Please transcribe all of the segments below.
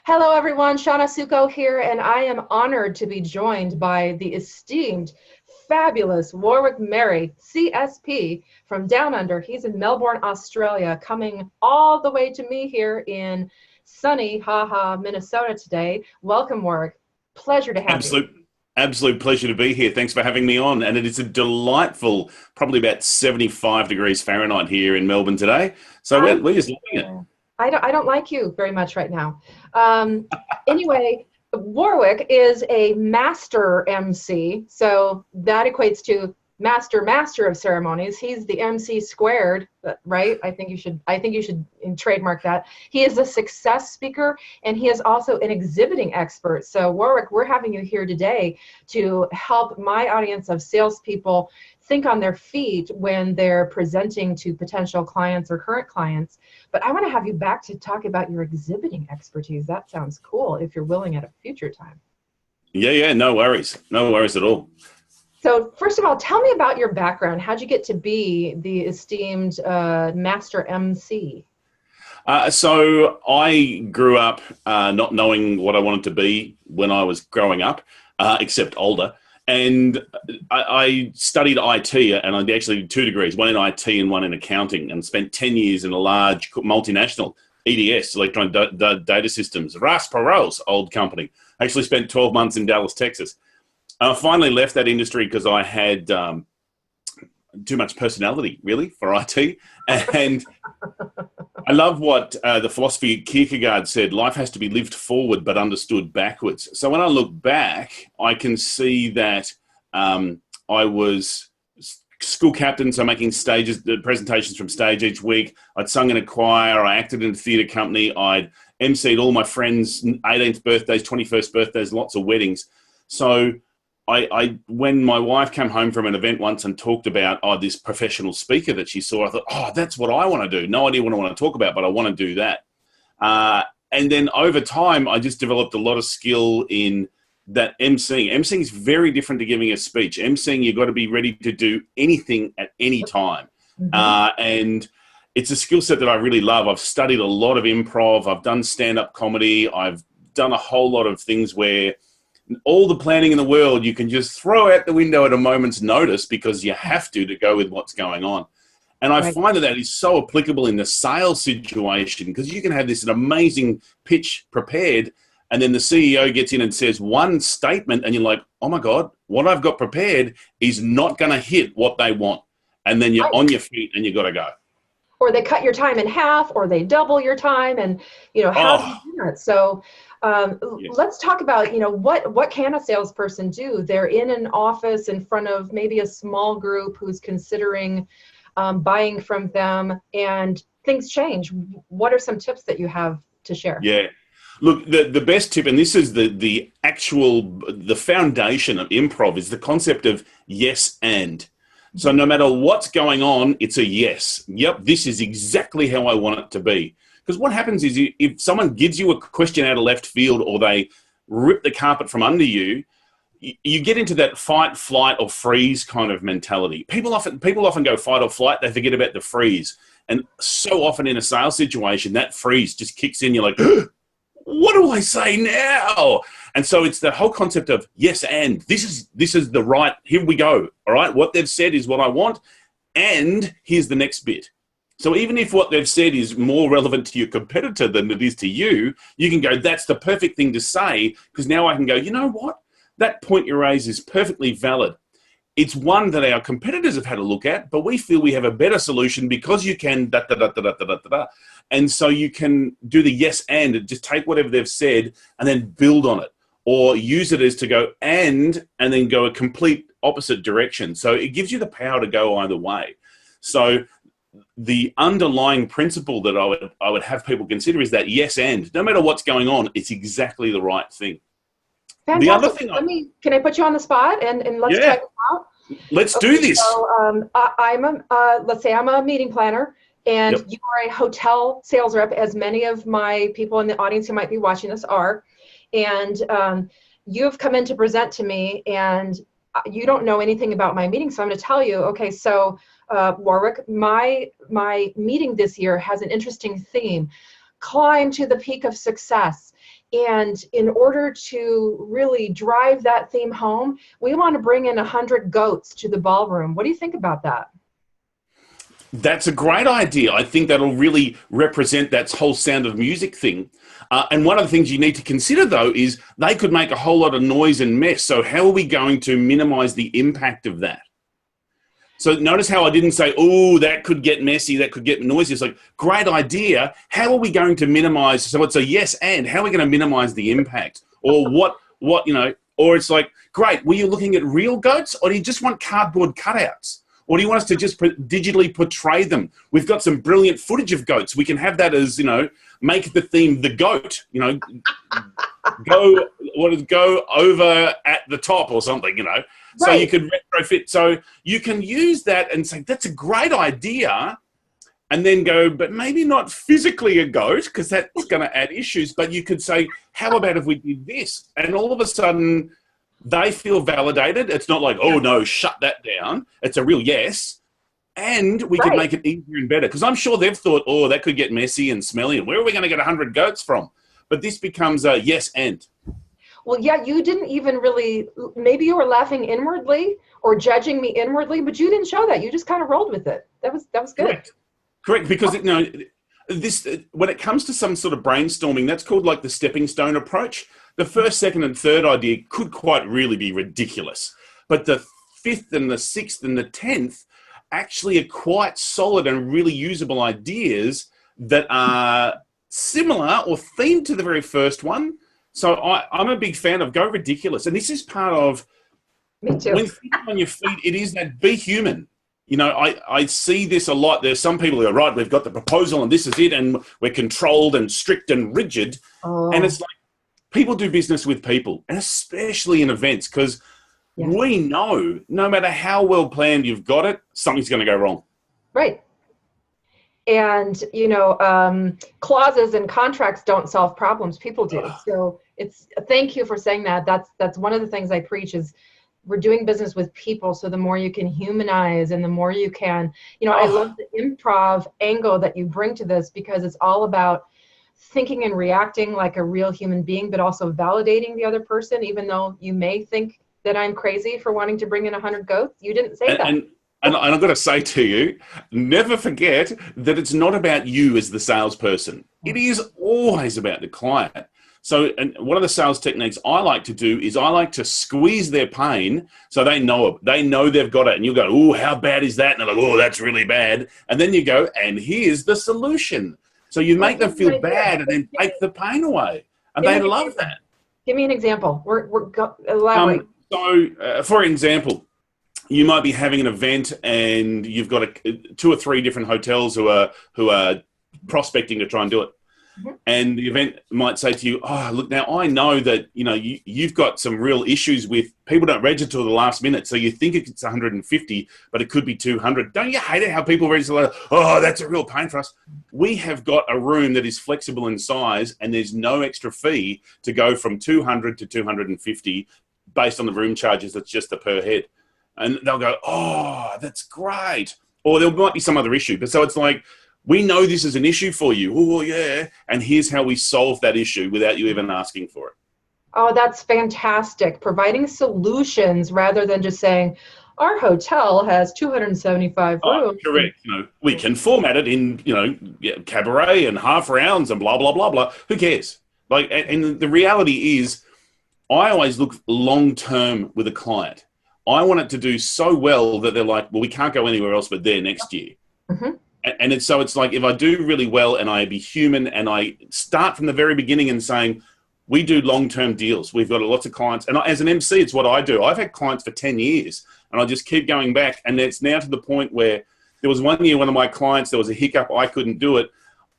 Hello, everyone. Shawna Suckow here, and I am honored to be joined by the esteemed, fabulous Warwick Merry, CSP from Down Under. He's in Melbourne, Australia, coming all the way to me here in sunny, Minnesota today. Welcome, Warwick. Pleasure to have you. Absolute pleasure to be here. Thanks for having me on. And it is a delightful, probably about 75 degrees Fahrenheit here in Melbourne today. So we're just loving it. I don't like you very much right now. Anyway, Warwick is a master MC, so that equates to master of ceremonies. He's the MC squared, right? I think you should trademark that. He is a success speaker, and he is also an exhibiting expert. So Warwick, we're having you here today to help my audience of salespeople think on their feet when they're presenting to potential clients or current clients. But I want to have you back to talk about your exhibiting expertise. That sounds cool if you're willing at a future time. Yeah, no worries. No worries at all. So first of all, tell me about your background. How'd you get to be the esteemed Master MC? So I grew up not knowing what I wanted to be when I was growing up, except older. And I studied IT, and I actually 2 degrees, one in IT and one in accounting, and spent 10 years in a large multinational EDS, Electronic Data Systems, Ross Perot's old company. I actually spent 12 months in Dallas, Texas. I finally left that industry because I had too much personality, really, for IT. And I love what the philosophy Kierkegaard said, life has to be lived forward but understood backwards. So when I look back, I can see that I was school captain, so making presentations from stage each week. I'd sung in a choir, I acted in a theatre company, I'd emceed all my friends' 18th birthdays, 21st birthdays, lots of weddings. So when my wife came home from an event once and talked about this professional speaker that she saw, I thought, that's what I want to do. No idea what I want to talk about, but I want to do that. And then over time, I just developed a lot of skill in that emceeing. Emceeing is very different to giving a speech. Emceeing, you've got to be ready to do anything at any time. Mm-hmm. And it's a skill set that I really love. I've studied a lot of improv. I've done stand-up comedy. I've done a whole lot of things where all the planning in the world you can just throw out the window at a moment's notice because you have to go with what's going on. And I find that is so applicable in the sales situation because you can have this amazing pitch prepared and then the CEO gets in and says one statement and you're like, oh my God, what I've got prepared is not going to hit what they want. And then you're on your feet and you got to go. Or they cut your time in half or they double your time and, how do you do that? So let's talk about, what can a salesperson do? They're in an office in front of maybe a small group who's considering buying from them and things change. What are some tips that you have to share? Yeah. Look, the best tip, and this is the foundation of improv, is the concept of yes and. So no matter what's going on, it's a yes. Yep, this is exactly how I want it to be. Because what happens is if someone gives you a question out of left field or they rip the carpet from under you, you get into that fight, flight, or freeze kind of mentality. People often go fight or flight. They forget about the freeze. And so often in a sales situation, that freeze just kicks in. You're like, what do I say now? And so it's the whole concept of yes and. This is the right, here we go. All right, what they've said is what I want. And here's the next bit. So even if what they've said is more relevant to your competitor than it is to you, you can go, that's the perfect thing to say, because now I can go, you know what? That point you raise is perfectly valid. It's one that our competitors have had a look at, but we feel we have a better solution because you can da-da-da-da-da-da-da. And so you can do the yes and just take whatever they've said and then build on it or use it as to go and then go a complete opposite direction. So it gives you the power to go either way. So the underlying principle that I would have people consider is that yes and. No matter what's going on, it's exactly the right thing. Fantastic. The other thing can I put you on the spot and let's check it out? Let's do this. So let's say I'm a meeting planner and you are a hotel sales rep, as many of my people in the audience who might be watching this are. And you've come in to present to me and you don't know anything about my meeting. So I'm going to tell you, okay, so Warwick, my meeting this year has an interesting theme. Climb to the peak of success. And in order to really drive that theme home, we want to bring in 100 goats to the ballroom. What do you think about that? That's a great idea. I think that'll really represent that whole Sound of Music thing. And one of the things you need to consider, though, is they could make a whole lot of noise and mess. So how are we going to minimize the impact of that? So notice how I didn't say, oh, that could get messy, that could get noisy. It's like, great idea. How are we going to minimize? So it's a yes and. How are we going to minimize the impact? Or or it's like, great, were you looking at real goats or do you just want cardboard cutouts? Or do you want us to just digitally portray them? We've got some brilliant footage of goats. We can have that as, make the theme the goat, go over at the top or something, Right. So you could retrofit. So you can use that and say, that's a great idea. And then go, but maybe not physically a goat because that's going to add issues. But you could say, how about if we did this? And all of a sudden, they feel validated. It's not like, oh, no, shut that down. It's a real yes. And we can make it easier and better. Because I'm sure they've thought, oh, that could get messy and smelly. And where are we going to get 100 goats from? But this becomes a yes and. Well, yeah, you didn't even really, maybe you were laughing inwardly or judging me inwardly, but you didn't show that. You just kind of rolled with it. That was good. Correct. Because, when it comes to some sort of brainstorming, that's called like the stepping stone approach. The first, second, and third idea could quite really be ridiculous. But the fifth and the sixth and the 10th actually are quite solid and really usable ideas that are similar or themed to the very first one. So I'm a big fan of go ridiculous. And this is part of, Me too. when thinking on your feet, it is that be human. I see this a lot. There's some people who are right, we've got the proposal and this is it, and we're controlled and strict and rigid. Oh. And it's like, people do business with people, and especially in events, because we know no matter how well planned you've got it, something's going to go wrong. Right. And, clauses and contracts don't solve problems. People do. So thank you for saying that. That's one of the things I preach is we're doing business with people. So the more you can humanize and the more you can, I love the improv angle that you bring to this because it's all about thinking and reacting like a real human being, but also validating the other person, even though you may think that I'm crazy for wanting to bring in 100 goats. You didn't say that. And I've got to say to you, never forget that it's not about you as the salesperson. It is always about the client. So, and one of the sales techniques I like to do is I like to squeeze their pain so they know it. They know they've got it. And you go, oh, how bad is that? And they're like, oh, that's really bad. And then you go, and here's the solution. So you make them feel bad and then take the pain away. And they love that. Give me an example. Elaborate. For example, you might be having an event and you've got 2 or 3 different hotels who are prospecting to try and do it. Mm-hmm. And the event might say to you, oh, look, now I know that, you've got some real issues with people don't register till the last minute. So you think it's 150, but it could be 200. Don't you hate it how people register like, oh, that's a real pain for us. We have got a room that is flexible in size and there's no extra fee to go from 200 to 250 based on the room charges. That's just the per head. And they'll go, oh, that's great. Or there might be some other issue. But so it's like, we know this is an issue for you. Oh, yeah. And here's how we solve that issue without you even asking for it. Oh, that's fantastic. Providing solutions rather than just saying, our hotel has 275 rooms. Correct. We can format it in, cabaret and half rounds and blah, blah, blah, blah. Who cares? And the reality is, I always look long-term with a client. I want it to do so well that they're like, well, we can't go anywhere else but there next year. Mm-hmm. And it's like, if I do really well and I be human and I start from the very beginning and saying, we do long-term deals. We've got lots of clients. And as an MC, it's what I do. I've had clients for 10 years and I just keep going back. And it's now to the point where there was one year, one of my clients, there was a hiccup. I couldn't do it.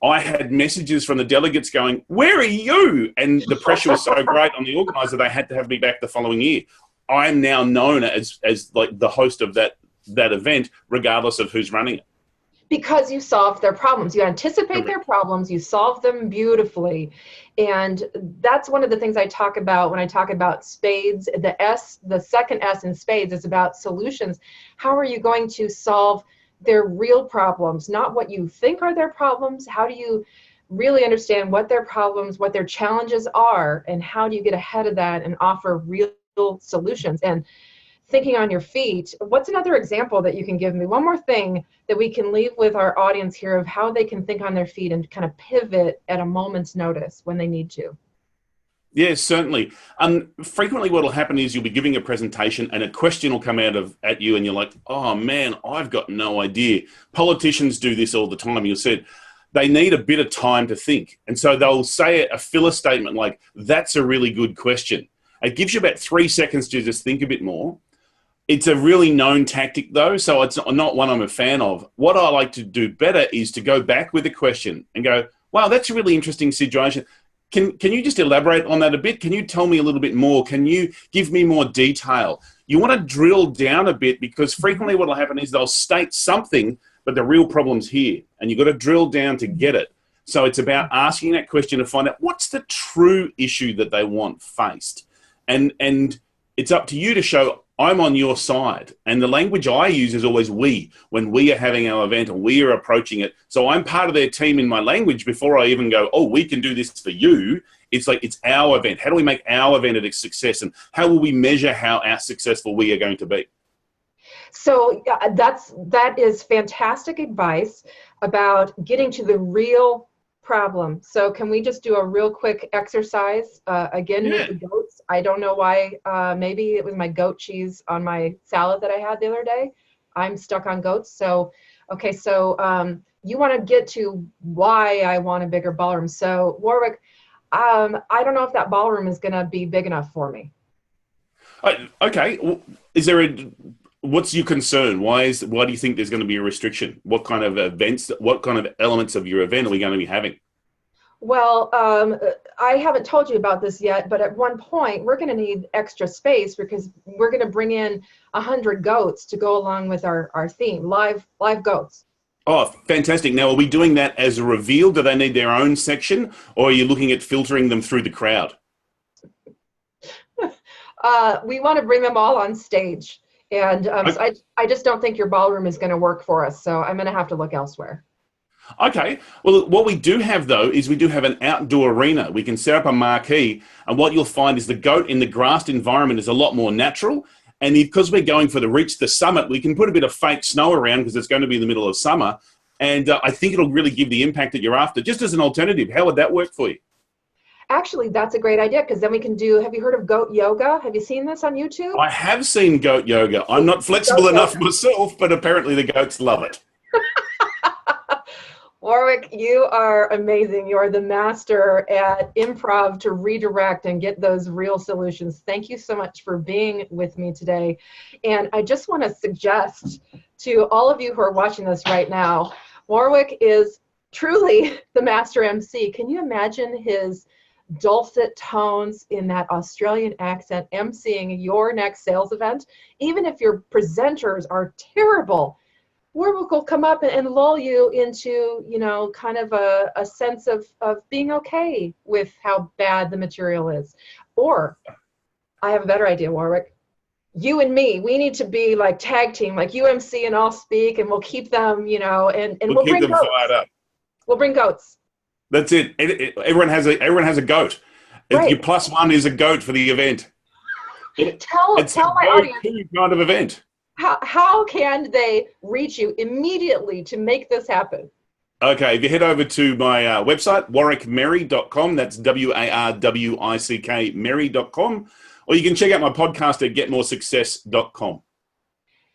I had messages from the delegates going, where are you? And the pressure was so great on the organizer, they had to have me back the following year. I'm now known as like the host of that event, regardless of who's running it. Because you solve their problems. You anticipate their problems, you solve them beautifully. And that's one of the things I talk about when I talk about spades. The second S in spades is about solutions. How are you going to solve their real problems? Not what you think are their problems. How do you really understand what their problems, what their challenges are, and how do you get ahead of that and offer real solutions. And thinking on your feet, what's another example that you can give me? One more thing that we can leave with our audience here of how they can think on their feet and kind of pivot at a moment's notice when they need to. Yes, certainly. Frequently what will happen is you'll be giving a presentation and a question will come out at you and you're like, oh man, I've got no idea. Politicians do this all the time. You said they need a bit of time to think. And so they'll say a filler statement like, that's a really good question. It gives you about 3 seconds to just think a bit more. It's a really known tactic though, so it's not one I'm a fan of. What I like to do better is to go back with a question and go, wow, that's a really interesting situation. Can you just elaborate on that a bit? Can you tell me a little bit more? Can you give me more detail? You want to drill down a bit because frequently what will happen is they'll state something, but the real problem's here. And you've got to drill down to get it. So it's about asking that question to find out what's the true issue that they want faced. And it's up to you to show I'm on your side. And the language I use is always we, when we are having our event and we are approaching it. So I'm part of their team in my language before I even go, oh, we can do this for you. It's like, it's our event. How do we make our event a success? And how will we measure how successful we are going to be? So that is fantastic advice about getting to the real problem. So can we just do a real quick exercise again with the goats? I don't know why. Maybe it was my goat cheese on my salad that I had the other day. I'm stuck on goats. So, okay. So you want to get to why I want a bigger ballroom. So Warwick, I don't know if that ballroom is going to be big enough for me. Okay. Well, what's your concern? Why do you think there's going to be a restriction? What kind of events, what kind of elements of your event are we going to be having? Well, I haven't told you about this yet, but at one point we're going to need extra space because we're going to bring in 100 goats to go along with our theme, live goats. Oh, fantastic. Now, are we doing that as a reveal? Do they need their own section, or are you looking at filtering them through the crowd? We want to bring them all on stage. And so I just don't think your ballroom is going to work for us. So I'm going to have to look elsewhere. Okay. Well, what we do have, though, is we do have an outdoor arena. We can set up a marquee. And what you'll find is the goat in the grassed environment is a lot more natural. And because we're going for reach the summit, we can put a bit of fake snow around because it's going to be in the middle of summer. And I think it'll really give the impact that you're after. Just as an alternative, how would that work for you? Actually, that's a great idea because then we can do, have you heard of goat yoga? Have you seen this on YouTube? I have seen goat yoga. I'm not flexible enough myself, but apparently the goats love it. Warwick, you are amazing. You are the master at improv to redirect and get those real solutions. Thank you so much for being with me today. And I just want to suggest to all of you who are watching this right now, Warwick is truly the master MC. Can you imagine his dulcet tones in that Australian accent emceeing your next sales event? Even if your presenters are terrible, Warwick will come up and lull you into, kind of a sense of being okay with how bad the material is. Or I have a better idea, Warwick. You and me, we need to be like tag team, like you MC and I'll speak, and we'll keep them, and we'll keep bring them goats. fired up. We'll bring goats. That's it. Everyone has a goat. Right. Your +1 is a goat for the event. Tell my audience kind of event. How can they reach you immediately to make this happen? Okay, if you head over to my website, warwickmerry.com, that's WARWICK Merry.com, or you can check out my podcast at getmoresuccess.com.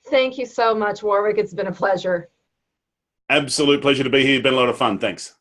Thank you so much, Warwick. It's been a pleasure. Absolute pleasure to be here. It's been a lot of fun. Thanks.